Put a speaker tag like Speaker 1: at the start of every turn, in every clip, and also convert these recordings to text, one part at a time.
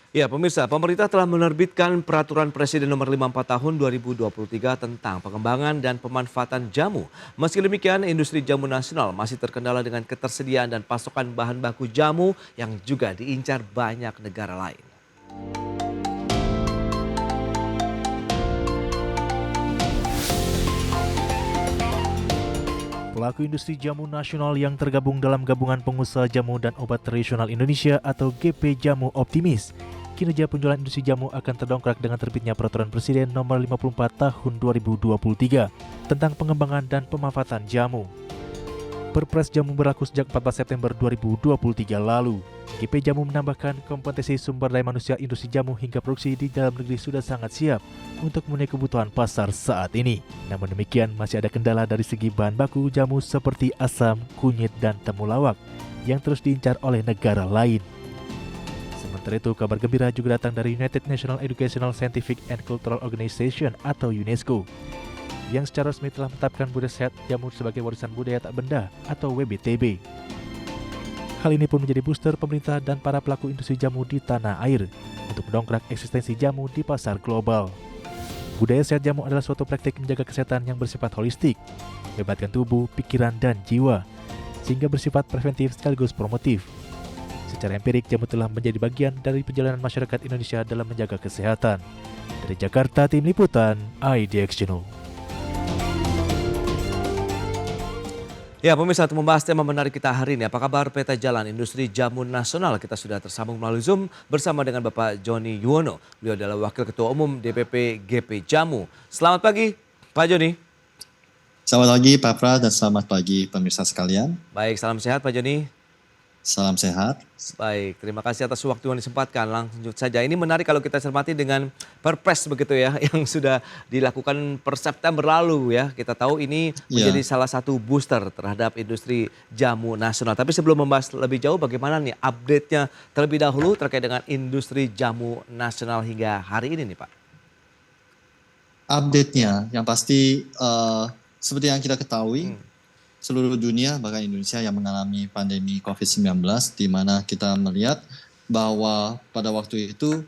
Speaker 1: Ya, pemirsa, pemerintah telah menerbitkan Peraturan Presiden Nomor 54 Tahun 2023 tentang pengembangan dan pemanfaatan jamu. Meski demikian, industri jamu nasional masih terkendala dengan ketersediaan dan pasokan bahan baku jamu yang juga diincar banyak negara lain.
Speaker 2: Pelaku industri jamu nasional yang tergabung dalam Gabungan Pengusaha Jamu dan Obat Tradisional Indonesia atau GP Jamu optimis, kinerja penjualan industri jamu akan terdongkrak dengan terbitnya Peraturan Presiden Nomor 54 Tahun 2023 tentang pengembangan dan pemanfaatan jamu. Perpres Jamu berlaku sejak 14 September 2023 lalu. GP Jamu menambahkan kompetensi sumber daya manusia industri jamu hingga produksi di dalam negeri sudah sangat siap untuk memenuhi kebutuhan pasar saat ini. Namun demikian masih ada kendala dari segi bahan baku jamu seperti asam, kunyit, dan temulawak yang terus diincar oleh negara lain. Sementara itu, kabar gembira juga datang dari United National Educational Scientific and Cultural Organization atau UNESCO yang secara resmi telah menetapkan budaya sehat jamu sebagai warisan budaya tak benda atau WBTB. Hal ini pun menjadi booster pemerintah dan para pelaku industri jamu di tanah air untuk mendongkrak eksistensi jamu di pasar global. Budaya sehat jamu adalah suatu praktik menjaga kesehatan yang bersifat holistik, melibatkan tubuh, pikiran, dan jiwa, sehingga bersifat preventif sekaligus promotif. Secara empirik, jamu telah menjadi bagian dari perjalanan masyarakat Indonesia dalam menjaga kesehatan. Dari Jakarta, Tim Liputan, IDX Channel.
Speaker 1: Ya, pemirsa, untuk membahas tema menarik kita hari ini, apa kabar peta jalan industri jamu nasional? Kita sudah tersambung melalui Zoom bersama dengan Bapak Joni Yuwono. Beliau adalah Wakil Ketua Umum DPP GP Jamu. Selamat pagi, Pak Joni.
Speaker 3: Selamat pagi Pak Pra dan selamat pagi pemirsa sekalian.
Speaker 1: Baik, salam sehat Pak Joni.
Speaker 3: Salam sehat.
Speaker 1: Baik, terima kasih atas waktu yang disempatkan. Langsung saja, ini menarik kalau kita cermati dengan Perpres begitu ya, yang sudah dilakukan per September lalu ya. Kita tahu ini menjadi salah satu booster terhadap industri jamu nasional. Tapi sebelum membahas lebih jauh, bagaimana nih update-nya terlebih dahulu terkait dengan industri jamu nasional hingga hari ini nih Pak?
Speaker 3: Update-nya yang pasti seperti yang kita ketahui, seluruh dunia bahkan Indonesia yang mengalami pandemi COVID-19, di mana kita melihat bahwa pada waktu itu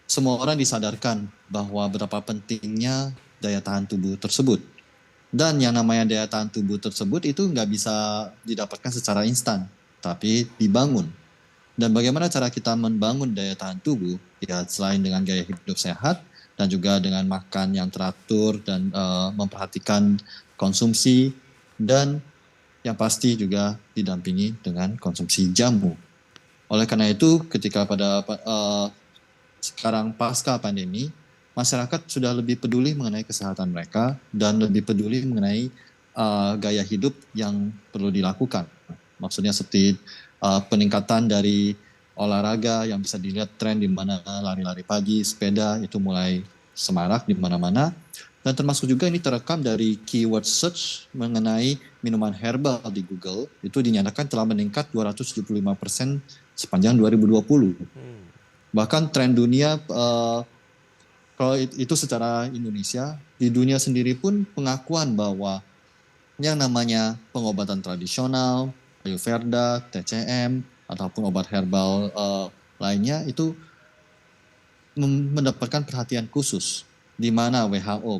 Speaker 3: semua orang disadarkan bahwa berapa pentingnya daya tahan tubuh tersebut. Dan yang namanya daya tahan tubuh tersebut itu nggak bisa didapatkan secara instan, tapi dibangun. Dan bagaimana cara kita membangun daya tahan tubuh? Ya selain dengan gaya hidup sehat dan juga dengan makan yang teratur dan memperhatikan konsumsi, dan yang pasti juga didampingi dengan konsumsi jamu. Oleh karena itu, ketika pada sekarang pasca pandemi, masyarakat sudah lebih peduli mengenai kesehatan mereka dan lebih peduli mengenai gaya hidup yang perlu dilakukan. Maksudnya seperti peningkatan dari olahraga yang bisa dilihat tren di mana lari-lari pagi, sepeda itu mulai semarak di mana-mana. Dan termasuk juga ini terekam dari keyword search mengenai minuman herbal di Google, itu dinyatakan telah meningkat 275% sepanjang 2020. Bahkan tren dunia, kalau itu secara Indonesia, di dunia sendiri pun pengakuan bahwa yang namanya pengobatan tradisional, Ayurveda, TCM, ataupun obat herbal lainnya itu mendapatkan perhatian khusus, di mana WHO,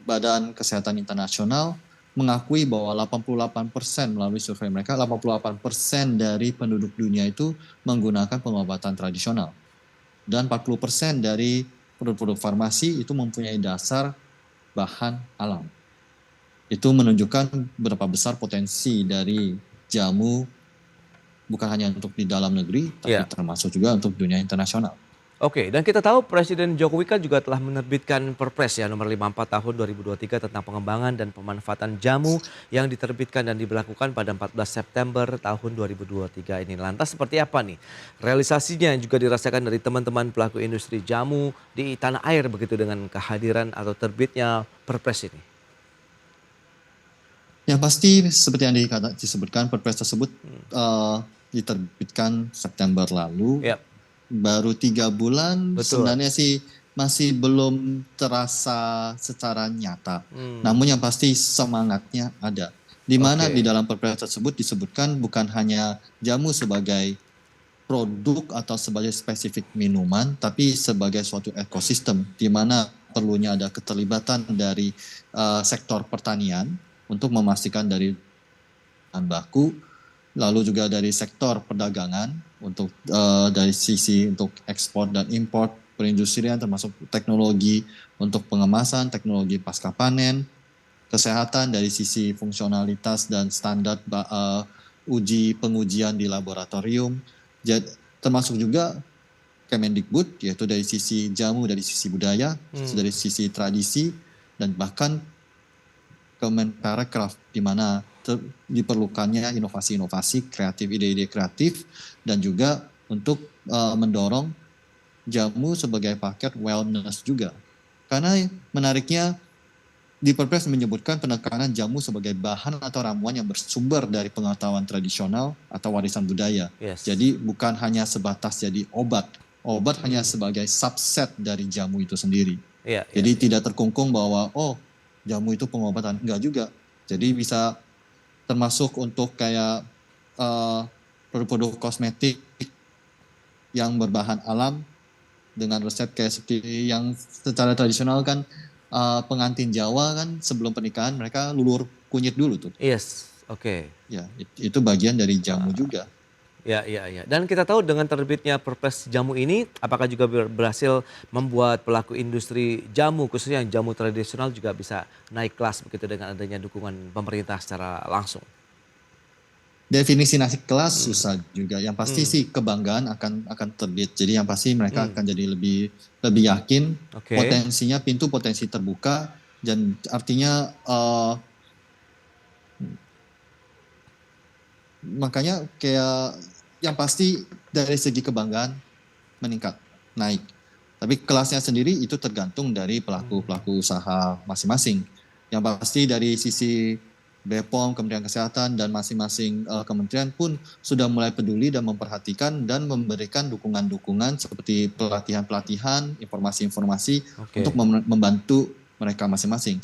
Speaker 3: Badan Kesehatan Internasional, mengakui bahwa 88% melalui survei mereka, 88% dari penduduk dunia itu menggunakan pengobatan tradisional. Dan 40% dari produk-produk farmasi itu mempunyai dasar bahan alam. Itu menunjukkan berapa besar potensi dari jamu, bukan hanya untuk di dalam negeri, tapi termasuk juga untuk dunia internasional.
Speaker 1: Oke, dan kita tahu Presiden Jokowi kan juga telah menerbitkan Perpres ya nomor 54 tahun 2023 tentang pengembangan dan pemanfaatan jamu yang diterbitkan dan diberlakukan pada 14 September tahun 2023 ini. Lantas seperti apa nih realisasinya yang juga dirasakan dari teman-teman pelaku industri jamu di tanah air begitu dengan kehadiran atau terbitnya Perpres ini?
Speaker 3: Yang pasti seperti yang disebutkan, Perpres tersebut diterbitkan September lalu. Baru 3 bulan. Sebenarnya sih masih belum terasa secara nyata. Namun yang pasti semangatnya ada. Di mana di dalam Perpres tersebut disebutkan bukan hanya jamu sebagai produk atau sebagai spesifik minuman, tapi sebagai suatu ekosistem di mana perlunya ada keterlibatan dari sektor pertanian untuk memastikan dari bahan baku, lalu juga dari sektor perdagangan untuk dari sisi untuk ekspor dan impor, perindustrian termasuk teknologi untuk pengemasan, teknologi pasca panen, kesehatan dari sisi fungsionalitas dan standar pengujian di laboratorium, termasuk juga Kemendikbud, yaitu dari sisi jamu, dari sisi budaya, dari sisi tradisi, dan bahkan Kemenparekraf, di mana diperlukannya inovasi-inovasi kreatif, ide-ide kreatif, dan juga untuk mendorong jamu sebagai paket wellness juga. Karena menariknya di Perpres menyebutkan penekanan jamu sebagai bahan atau ramuan yang bersumber dari pengetahuan tradisional atau warisan budaya.
Speaker 1: Yes.
Speaker 3: Jadi bukan hanya sebatas jadi obat. Obat hanya sebagai subset dari jamu itu sendiri. Jadi tidak terkungkung bahwa jamu itu pengobatan. Enggak juga. Jadi bisa termasuk untuk kayak produk-produk kosmetik yang berbahan alam dengan resep kayak seperti yang secara tradisional kan pengantin Jawa kan sebelum pernikahan mereka lulur kunyit dulu tuh.
Speaker 1: Yes, oke.
Speaker 3: Ya, itu bagian dari jamu juga.
Speaker 1: Ya. Dan kita tahu dengan terbitnya Perpres jamu ini, apakah juga berhasil membuat pelaku industri jamu, khususnya yang jamu tradisional juga bisa naik kelas begitu dengan adanya dukungan pemerintah secara langsung?
Speaker 3: Definisi naik kelas susah juga. Yang pasti sih kebanggaan akan terbit. Jadi yang pasti mereka akan jadi lebih yakin potensinya, pintu potensi terbuka, dan artinya makanya kayak yang pasti dari segi kebanggaan meningkat, naik. Tapi kelasnya sendiri itu tergantung dari pelaku usaha masing-masing. Yang pasti dari sisi BPOM, Kementerian Kesehatan, dan masing-masing kementerian pun sudah mulai peduli dan memperhatikan dan memberikan dukungan-dukungan seperti pelatihan-pelatihan, informasi-informasi untuk membantu mereka masing-masing.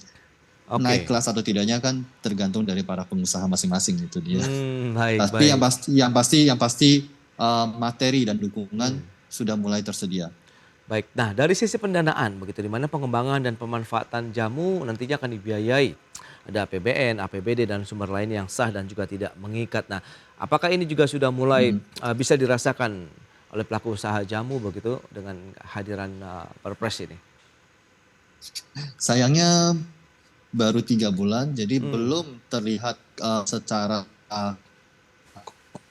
Speaker 3: Naik kelas atau tidaknya kan tergantung dari para pengusaha masing-masing, itu dia. Tapi yang pasti materi dan dukungan sudah mulai tersedia.
Speaker 1: Baik, nah dari sisi pendanaan begitu, di mana pengembangan dan pemanfaatan jamu nantinya akan dibiayai. Ada APBN, APBD, dan sumber lain yang sah dan juga tidak mengikat. Nah, apakah ini juga sudah mulai bisa dirasakan oleh pelaku usaha jamu begitu dengan hadiran Perpres ini?
Speaker 3: Sayangnya baru 3 bulan, jadi belum terlihat secara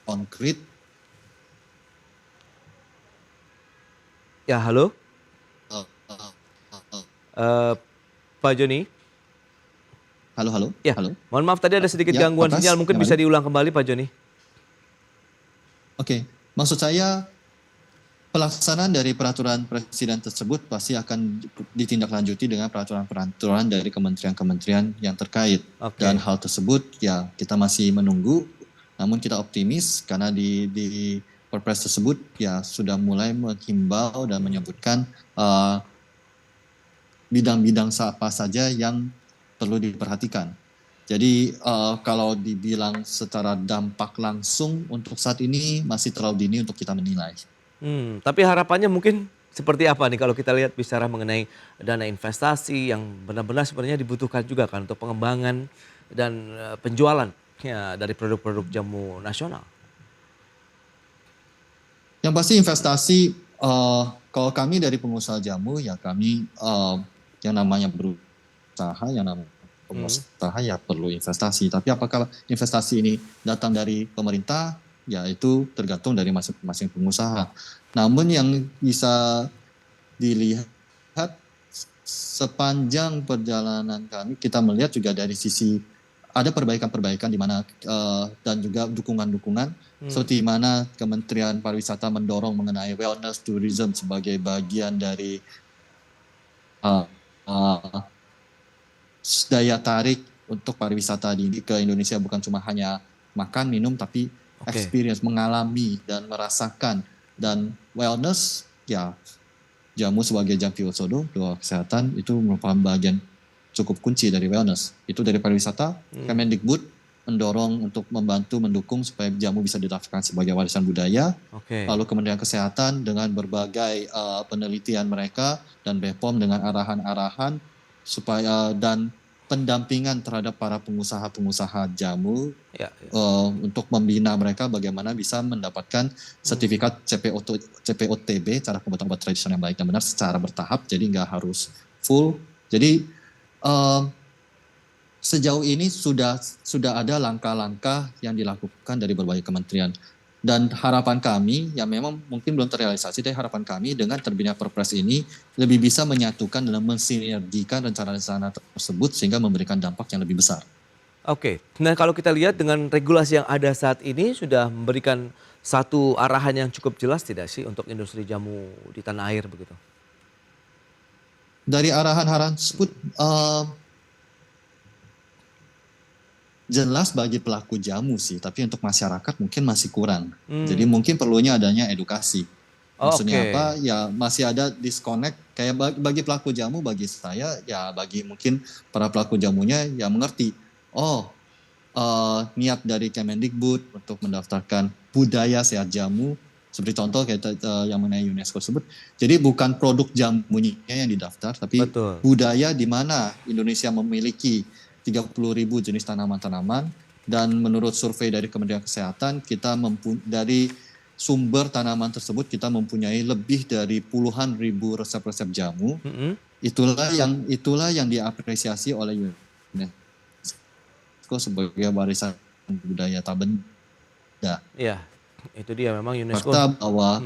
Speaker 3: konkret.
Speaker 1: Ya, halo? Pak Joni?
Speaker 3: Halo.
Speaker 1: Ya,
Speaker 3: halo.
Speaker 1: Mohon maaf tadi ada sedikit gangguan sinyal, mungkin bisa diulang kembali Pak Joni.
Speaker 3: Oke, maksud saya pelaksanaan dari peraturan presiden tersebut pasti akan ditindaklanjuti dengan peraturan-peraturan dari kementerian-kementerian yang terkait. Dan hal tersebut ya kita masih menunggu, namun kita optimis karena di Perpres tersebut ya sudah mulai menghimbau dan menyebutkan bidang-bidang apa saja yang perlu diperhatikan. Jadi kalau dibilang secara dampak langsung untuk saat ini masih terlalu dini untuk kita menilai.
Speaker 1: Tapi harapannya mungkin seperti apa nih kalau kita lihat bicara mengenai dana investasi yang benar-benar sebenarnya dibutuhkan juga kan untuk pengembangan dan penjualan ya, dari produk-produk jamu nasional.
Speaker 3: Yang pasti investasi, kalau kami dari pengusaha jamu ya kami yang namanya berusaha, yang namanya pengusaha ya perlu investasi. Tapi apakah investasi ini datang dari pemerintah? Ya itu tergantung dari masing-masing pengusaha. Namun yang bisa dilihat sepanjang perjalanan kami, kita melihat juga dari sisi ada perbaikan-perbaikan di mana dan juga dukungan-dukungan seperti mana Kementerian Pariwisata mendorong mengenai wellness tourism sebagai bagian dari daya tarik untuk pariwisata ke Indonesia, bukan cuma hanya makan, minum, tapi experience, mengalami dan merasakan. Dan wellness, ya jamu sebagai Jampiyosodo, doa kesehatan, itu merupakan bagian cukup kunci dari wellness. Itu dari pariwisata, Kemendikbud mendorong untuk mendukung supaya jamu bisa didaftarkan sebagai warisan budaya.
Speaker 1: Oke.
Speaker 3: Lalu Kementerian Kesehatan dengan berbagai penelitian mereka dan BPOM dengan arahan-arahan supaya dan pendampingan terhadap para pengusaha-pengusaha jamu
Speaker 1: Ya,
Speaker 3: untuk membina mereka bagaimana bisa mendapatkan sertifikat CPOTB, cara pembuatan obat tradisional yang baik dan benar secara bertahap, jadi nggak harus full. Jadi sejauh ini sudah ada langkah-langkah yang dilakukan dari berbagai kementerian. Dan harapan kami, yang memang mungkin belum terrealisasi, tapi harapan kami dengan terbitnya Perpres ini lebih bisa menyatukan dan mensinergikan rencana-rencana tersebut sehingga memberikan dampak yang lebih besar.
Speaker 1: Oke. Nah, kalau kita lihat dengan regulasi yang ada saat ini sudah memberikan satu arahan yang cukup jelas tidak sih untuk industri jamu di tanah air begitu?
Speaker 3: Dari arahan-arahan tersebut jelas bagi pelaku jamu sih, tapi untuk masyarakat mungkin masih kurang. Jadi mungkin perlunya adanya edukasi. Maksudnya
Speaker 1: Oke.
Speaker 3: apa? Ya masih ada disconnect. Kayak bagi pelaku jamu, bagi saya, ya bagi mungkin para pelaku jamunya ya mengerti. Oh, niat dari Kemendikbud untuk mendaftarkan budaya sehat jamu, seperti contoh kayak yang mengenai UNESCO tersebut. Jadi bukan produk jamunya yang didaftar, tapi
Speaker 1: Betul.
Speaker 3: budaya di mana Indonesia memiliki 30.000 jenis tanaman-tanaman, dan menurut survei dari Kementerian Kesehatan kita dari sumber tanaman tersebut kita mempunyai lebih dari puluhan ribu resep-resep jamu. Itulah yang diapresiasi oleh UNESCO sebagai warisan budaya tak benda.
Speaker 1: Iya, itu dia memang UNESCO.
Speaker 3: Fakta bahwa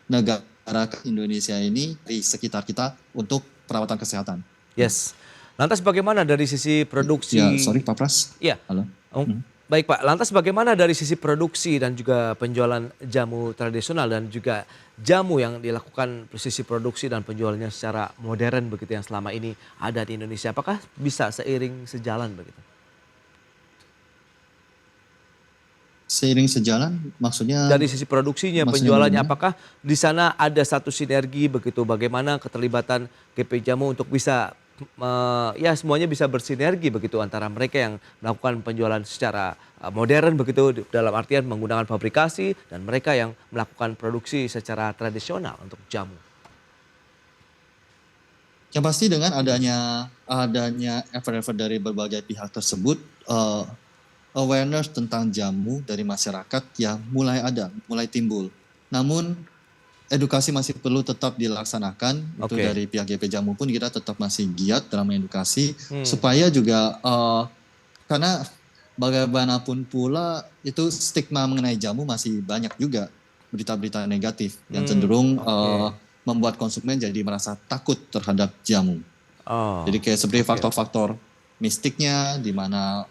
Speaker 3: negara Indonesia ini di sekitar kita untuk perawatan kesehatan.
Speaker 1: Yes. Lantas bagaimana dari sisi produksi?
Speaker 3: Ya, sorry Pak Pras.
Speaker 1: Iya.
Speaker 3: Halo.
Speaker 1: Baik Pak, lantas bagaimana dari sisi produksi dan juga penjualan jamu tradisional dan juga jamu yang dilakukan sisi produksi dan penjualannya secara modern begitu yang selama ini ada di Indonesia? Apakah bisa seiring sejalan begitu?
Speaker 3: Seiring sejalan maksudnya
Speaker 1: Dari sisi produksinya,
Speaker 3: maksudnya
Speaker 1: penjualannya,
Speaker 3: bagaimana?
Speaker 1: apakah di sana ada satu sinergi begitu? Bagaimana keterlibatan GP Jamu untuk bisa ya semuanya bisa bersinergi begitu antara mereka yang melakukan penjualan secara modern begitu dalam artian menggunakan fabrikasi dan mereka yang melakukan produksi secara tradisional untuk jamu.
Speaker 3: Yang pasti dengan adanya effort-effort dari berbagai pihak tersebut, awareness tentang jamu dari masyarakat ya mulai timbul. Namun edukasi masih perlu tetap dilaksanakan. Itu
Speaker 1: Oke.
Speaker 3: dari pihak GP Jamu pun kita tetap masih giat dalam mengedukasi supaya juga karena bagaimanapun pula itu stigma mengenai jamu masih banyak juga, berita-berita negatif yang cenderung membuat konsumen jadi merasa takut terhadap jamu.
Speaker 1: Oh.
Speaker 3: Jadi kayak seperti faktor-faktor mistiknya di mana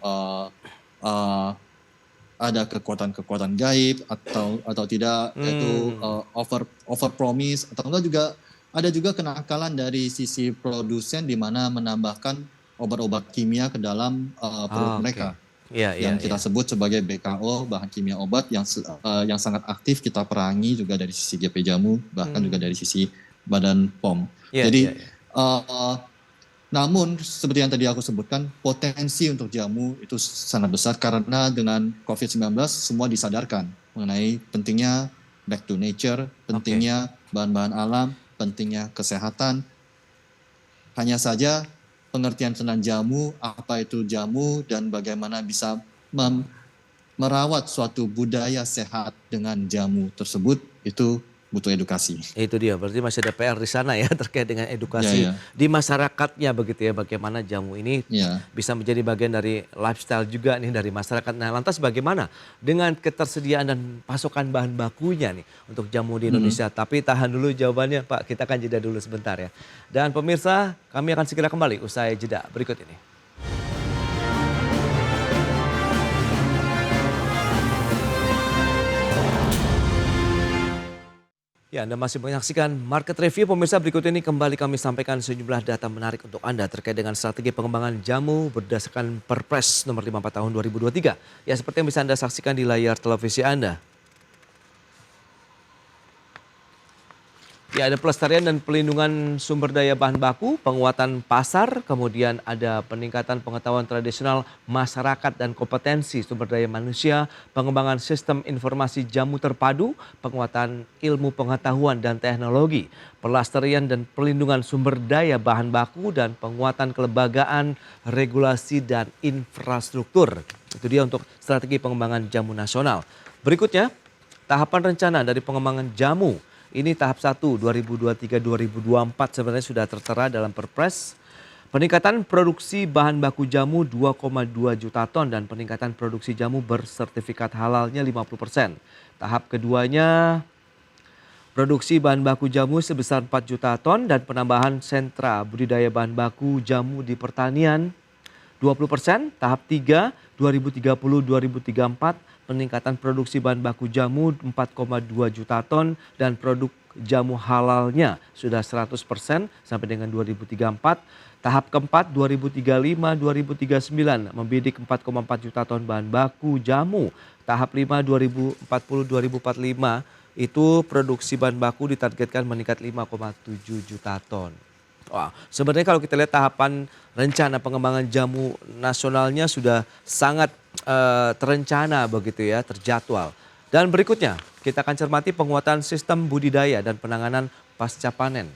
Speaker 3: ada kekuatan-kekuatan gaib atau tidak, yaitu over promise, atau enggak juga ada juga kenakalan dari sisi produsen di mana menambahkan obat-obat kimia ke dalam produk mereka.
Speaker 1: Iya,
Speaker 3: yang kita sebut sebagai BKO, bahan kimia obat yang sangat aktif kita perangi juga dari sisi GP Jamu, bahkan juga dari sisi Badan POM. Jadi namun seperti yang tadi aku sebutkan, potensi untuk jamu itu sangat besar karena dengan COVID-19 semua disadarkan mengenai pentingnya back to nature, pentingnya bahan-bahan alam, pentingnya kesehatan. Hanya saja pengertian tentang jamu, apa itu jamu dan bagaimana bisa merawat suatu budaya sehat dengan jamu tersebut itu butuh edukasi.
Speaker 1: Itu dia, berarti masih ada PR di sana ya terkait dengan edukasi di masyarakatnya begitu ya, bagaimana jamu ini bisa menjadi bagian dari lifestyle juga nih dari masyarakat. Nah, lantas bagaimana dengan ketersediaan dan pasokan bahan bakunya nih untuk jamu di Indonesia? Tapi tahan dulu jawabannya Pak, kita akan jeda dulu sebentar ya. Dan pemirsa, kami akan segera kembali usai jeda berikut ini. Ya, Anda masih menyaksikan Market Review. Pemirsa, berikut ini kembali kami sampaikan sejumlah data menarik untuk Anda terkait dengan strategi pengembangan jamu berdasarkan Perpres nomor 54 tahun 2023. Ya, seperti yang bisa Anda saksikan di layar televisi Anda. Ya, ada pelestarian dan pelindungan sumber daya bahan baku, penguatan pasar, kemudian ada peningkatan pengetahuan tradisional masyarakat dan kompetensi sumber daya manusia, pengembangan sistem informasi jamu terpadu, penguatan ilmu pengetahuan dan teknologi, pelestarian dan pelindungan sumber daya bahan baku, dan penguatan kelembagaan, regulasi, dan infrastruktur. Itu dia untuk strategi pengembangan jamu nasional. Berikutnya, tahapan rencana dari pengembangan jamu. Ini tahap 1 2023-2024 sebenarnya sudah tertera dalam Perpres. Peningkatan produksi bahan baku jamu 2,2 juta ton dan peningkatan produksi jamu bersertifikat halalnya 50%. Tahap keduanya produksi bahan baku jamu sebesar 4 juta ton dan penambahan sentra budidaya bahan baku jamu di pertanian 20%. Tahap 3 2030-2034 peningkatan produksi bahan baku jamu 4,2 juta ton dan produk jamu halalnya sudah 100% sampai dengan 2034. Tahap keempat 2035-2039 membidik 4,4 juta ton bahan baku jamu. Tahap 5 2040-2045 itu produksi bahan baku ditargetkan meningkat 5,7 juta ton. Wah, sebenarnya kalau kita lihat tahapan rencana pengembangan jamu nasionalnya sudah sangat terencana begitu ya, terjadwal. Dan berikutnya kita akan cermati penguatan sistem budidaya dan penanganan pasca panen.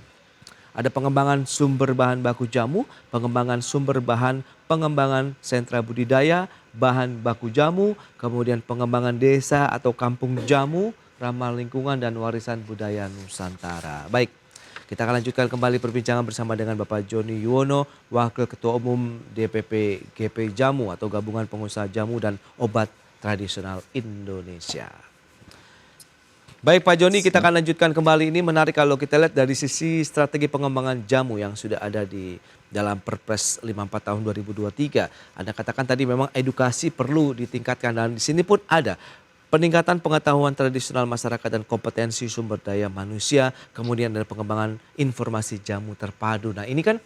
Speaker 1: Ada pengembangan sumber bahan baku jamu, pengembangan sumber bahan, pengembangan sentra budidaya, bahan baku jamu, kemudian pengembangan desa atau kampung jamu, ramah lingkungan dan warisan budaya Nusantara. Baik. Kita akan lanjutkan kembali perbincangan bersama dengan Bapak Joni Yuwono, Wakil Ketua Umum DPP GP Jamu atau Gabungan Pengusaha Jamu dan Obat Tradisional Indonesia. Baik Pak Joni, kita akan lanjutkan kembali. Ini menarik kalau kita lihat dari sisi strategi pengembangan jamu yang sudah ada di dalam Perpres 54 tahun 2023. Anda katakan tadi memang edukasi perlu ditingkatkan dan di sini pun ada peningkatan pengetahuan tradisional masyarakat dan kompetensi sumber daya manusia, kemudian ada pengembangan informasi jamu terpadu. Nah ini kan,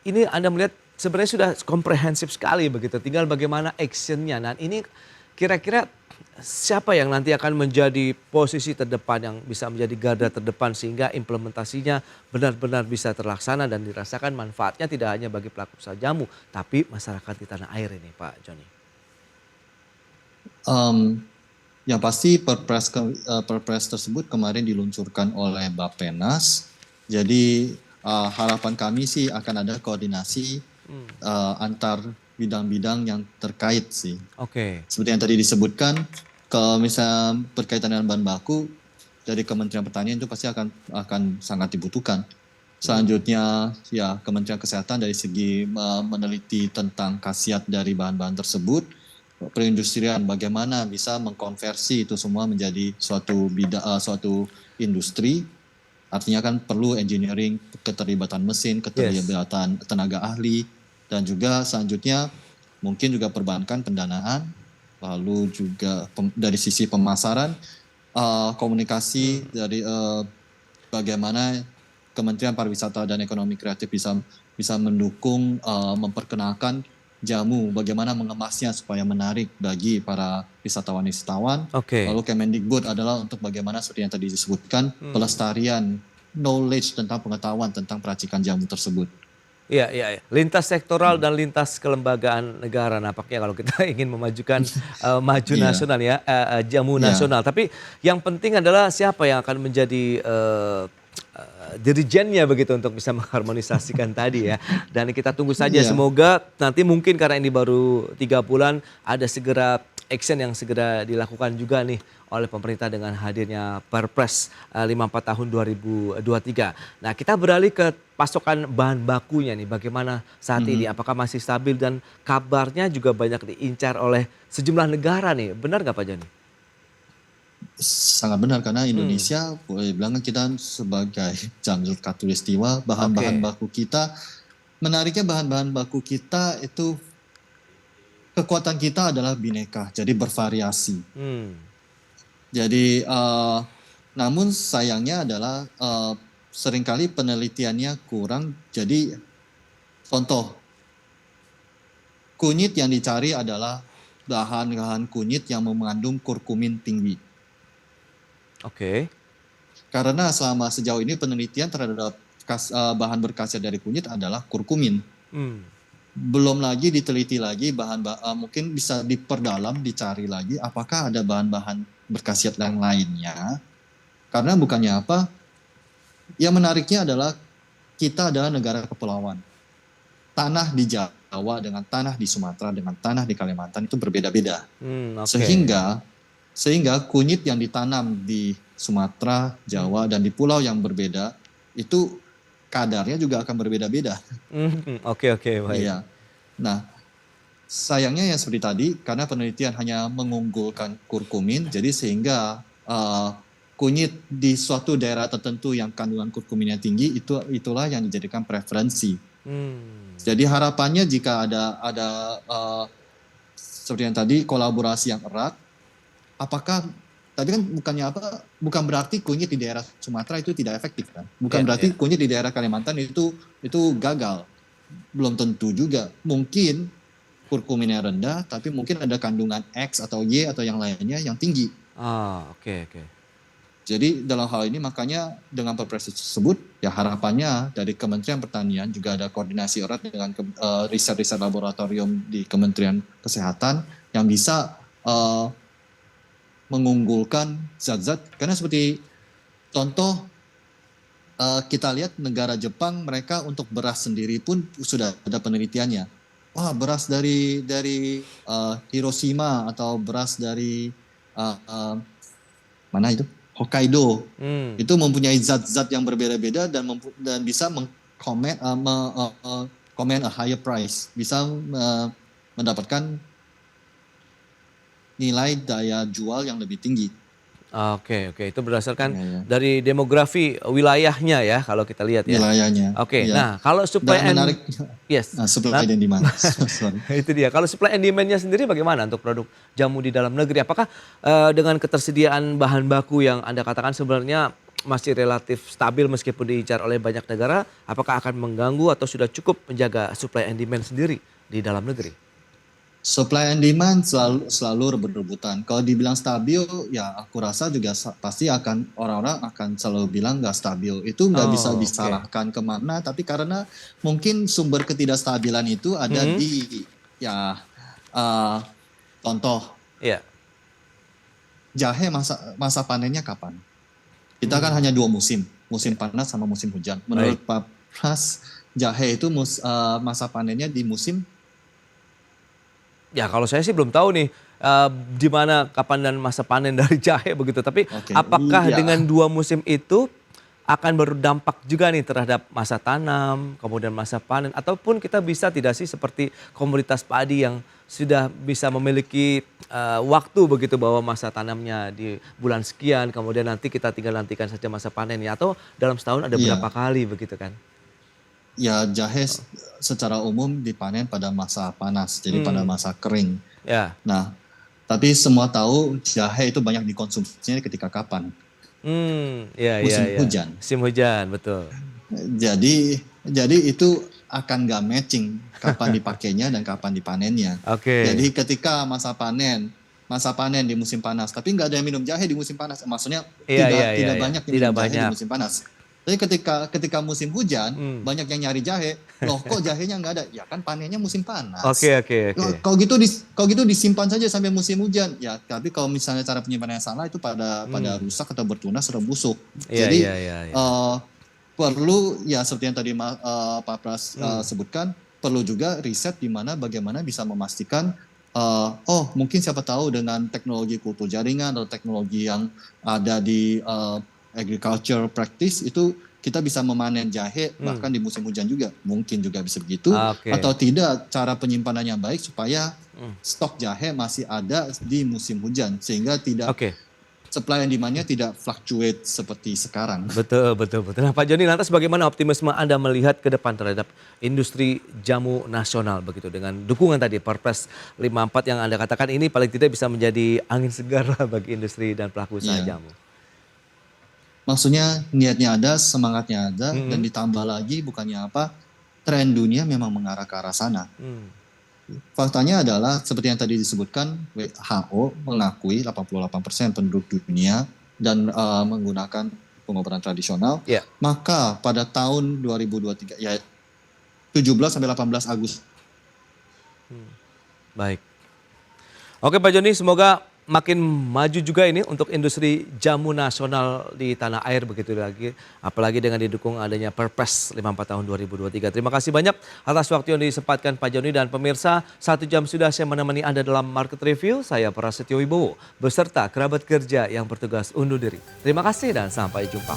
Speaker 1: ini Anda melihat sebenarnya sudah komprehensif sekali begitu, tinggal bagaimana actionnya. Nah ini kira-kira siapa yang nanti akan menjadi posisi terdepan yang bisa menjadi garda terdepan sehingga implementasinya benar-benar bisa terlaksana dan dirasakan manfaatnya tidak hanya bagi pelaku usaha jamu, tapi masyarakat di tanah air ini Pak Joni.
Speaker 3: Yang pasti perpres tersebut kemarin diluncurkan oleh Bappenas. Jadi harapan kami sih akan ada koordinasi antar bidang-bidang yang terkait sih.
Speaker 1: Oke.
Speaker 3: Seperti yang tadi disebutkan, kalau misalnya berkaitan dengan bahan baku, dari Kementerian Pertanian itu pasti akan sangat dibutuhkan. Selanjutnya ya Kementerian Kesehatan dari segi meneliti tentang khasiat dari bahan-bahan tersebut. Perindustrian bagaimana bisa mengkonversi itu semua menjadi suatu industri, artinya kan perlu engineering, keterlibatan mesin, keterlibatan tenaga ahli, dan juga selanjutnya mungkin juga perbankan pendanaan, lalu juga dari sisi pemasaran, komunikasi dari bagaimana Kementerian Pariwisata dan Ekonomi Kreatif bisa mendukung memperkenalkan jamu, bagaimana mengemasnya supaya menarik bagi para wisatawan-wisatawan. Lalu Kemendikbud adalah untuk bagaimana seperti yang tadi disebutkan, pelestarian knowledge tentang pengetahuan tentang peracikan jamu tersebut.
Speaker 1: Iya. Lintas sektoral dan lintas kelembagaan negara nampaknya kalau kita ingin memajukan maju nasional ya, jamu nasional. Tapi yang penting adalah siapa yang akan menjadi dirijennya begitu untuk bisa mengharmonisasikan tadi ya. Dan kita tunggu saja semoga nanti mungkin karena ini baru 3 bulan ada segera action yang segera dilakukan juga nih oleh pemerintah dengan hadirnya Perpres 54 tahun 2023. Nah kita beralih ke pasokan bahan bakunya nih, bagaimana saat ini, apakah masih stabil dan kabarnya juga banyak diincar oleh sejumlah negara nih, benar nggak Pak Joni?
Speaker 3: Sangat benar karena Indonesia boleh bilang kita sebagai jalur khatulistiwa, bahan-bahan baku kita, menariknya bahan-bahan baku kita itu kekuatan kita adalah bineka, jadi bervariasi. Jadi namun sayangnya adalah seringkali penelitiannya kurang. Jadi contoh kunyit yang dicari adalah bahan-bahan kunyit yang mengandung kurkumin tinggi. Karena selama sejauh ini penelitian terhadap bahan berkhasiat dari kunyit adalah kurkumin. Belum lagi diteliti lagi mungkin bisa diperdalam, dicari lagi apakah ada bahan-bahan berkhasiat yang lainnya. Karena bukannya apa, yang menariknya adalah kita adalah negara kepulauan. Tanah di Jawa dengan tanah di Sumatera dengan tanah di Kalimantan itu berbeda-beda. Sehingga kunyit yang ditanam di Sumatera, Jawa, dan di pulau yang berbeda itu kadarnya juga akan berbeda-beda.
Speaker 1: Oke, baik.
Speaker 3: Iya. Nah, sayangnya yang seperti tadi, karena penelitian hanya mengunggulkan kurkumin, jadi sehingga kunyit di suatu daerah tertentu yang kandungan kurkuminnya tinggi, itulah yang dijadikan preferensi. Jadi harapannya jika ada seperti yang tadi, kolaborasi yang erat, apakah tadi kan bukan berarti kunyit di daerah Sumatera itu tidak efektif kan? Bukan berarti kunyit di daerah Kalimantan itu gagal. Belum tentu juga. Mungkin kurkuminnya rendah, tapi mungkin ada kandungan X atau Y atau yang lainnya yang tinggi.
Speaker 1: Oke.
Speaker 3: Jadi dalam hal ini makanya dengan perpres tersebut ya harapannya dari Kementerian Pertanian juga ada koordinasi erat dengan riset-riset laboratorium di Kementerian Kesehatan yang bisa mengunggulkan zat-zat, karena seperti contoh kita lihat negara Jepang, mereka untuk beras sendiri pun sudah ada penelitiannya. Wah, beras dari Hiroshima atau beras dari mana itu? Hokkaido. Itu mempunyai zat-zat yang berbeda-beda dan bisa command a higher price, bisa mendapatkan nilai daya jual yang lebih tinggi.
Speaker 1: Oke, itu berdasarkan dari demografi wilayahnya ya kalau kita lihat ya.
Speaker 3: Wilayahnya.
Speaker 1: Nah kalau supply and
Speaker 3: supply and demand.
Speaker 1: Itu dia. Kalau supply and demand-nya sendiri bagaimana untuk produk jamu di dalam negeri? Apakah dengan ketersediaan bahan baku yang Anda katakan sebenarnya masih relatif stabil meskipun diincar oleh banyak negara, apakah akan mengganggu atau sudah cukup menjaga supply and demand sendiri di dalam negeri?
Speaker 3: Supply and demand selalu rebut-rebutan. Kalau dibilang stabil, ya aku rasa juga pasti orang-orang akan selalu bilang nggak stabil. Itu nggak bisa disalahkan kemana, tapi karena mungkin sumber ketidakstabilan itu ada di contoh jahe masa panennya kapan? Kita kan hanya 2 musim panas sama musim hujan. Menurut Pak Pras, jahe itu masa panennya di musim.
Speaker 1: Ya kalau saya sih belum tahu nih di mana kapan dan masa panen dari jahe begitu. Tapi apakah dengan 2 musim itu akan berdampak juga nih terhadap masa tanam, kemudian masa panen, ataupun kita bisa tidak sih seperti komoditas padi yang sudah bisa memiliki waktu begitu bahwa masa tanamnya di bulan sekian, kemudian nanti kita tinggal nantikan saja masa panennya, atau dalam setahun ada berapa kali begitu kan? Ya,
Speaker 3: jahe secara umum dipanen pada masa panas, jadi pada masa kering. Nah, tapi semua tahu jahe itu banyak dikonsumsinya ketika kapan? Musim hujan.
Speaker 1: Musim hujan, betul.
Speaker 3: Jadi itu akan nggak matching kapan dipakainya dan kapan dipanennya. Jadi ketika masa panen di musim panas, tapi nggak ada yang minum jahe di musim panas. Maksudnya tidak banyak yang minum jahe di musim panas. Tapi ketika musim hujan, banyak yang nyari jahe. Loh, kok jahenya nggak ada? Ya kan panennya musim panas. Kalau gitu disimpan saja sampai musim hujan. Ya, tapi kalau misalnya cara penyimpanannya salah, itu pada rusak atau bertunas atau busuk. Jadi perlu ya seperti yang tadi Pak Pras sebutkan, perlu juga riset di mana bagaimana bisa memastikan mungkin siapa tahu dengan teknologi kultur jaringan atau teknologi yang ada di agriculture practice itu kita bisa memanen jahe bahkan di musim hujan juga, mungkin juga bisa begitu. Atau tidak, cara penyimpanannya baik supaya stok jahe masih ada di musim hujan sehingga tidak supply and demand-nya tidak fluctuate seperti sekarang.
Speaker 1: Betul. Nah Pak Joni, lantas bagaimana optimisme Anda melihat ke depan terhadap industri jamu nasional begitu dengan dukungan tadi Perpres 54 yang Anda katakan ini paling tidak bisa menjadi angin segar lah bagi industri dan pelaku usaha jamu?
Speaker 3: Maksudnya niatnya ada, semangatnya ada, dan ditambah lagi bukannya apa, tren dunia memang mengarah ke arah sana. Faktanya adalah seperti yang tadi disebutkan, WHO mengakui 88% penduduk dunia dan menggunakan pengobaran tradisional.
Speaker 1: Ya.
Speaker 3: Maka pada tahun 2023 ya 17 sampai 18 Agustus.
Speaker 1: Baik. Oke Pak Joni, semoga makin maju juga ini untuk industri jamu nasional di tanah air begitu lagi. Apalagi dengan didukung adanya Perpres 54 tahun 2023. Terima kasih banyak atas waktu yang disempatkan Pak Joni dan pemirsa. 1 jam sudah saya menemani Anda dalam Market Review. Saya Prasetyo Wibowo beserta kerabat kerja yang bertugas undur diri. Terima kasih dan sampai jumpa.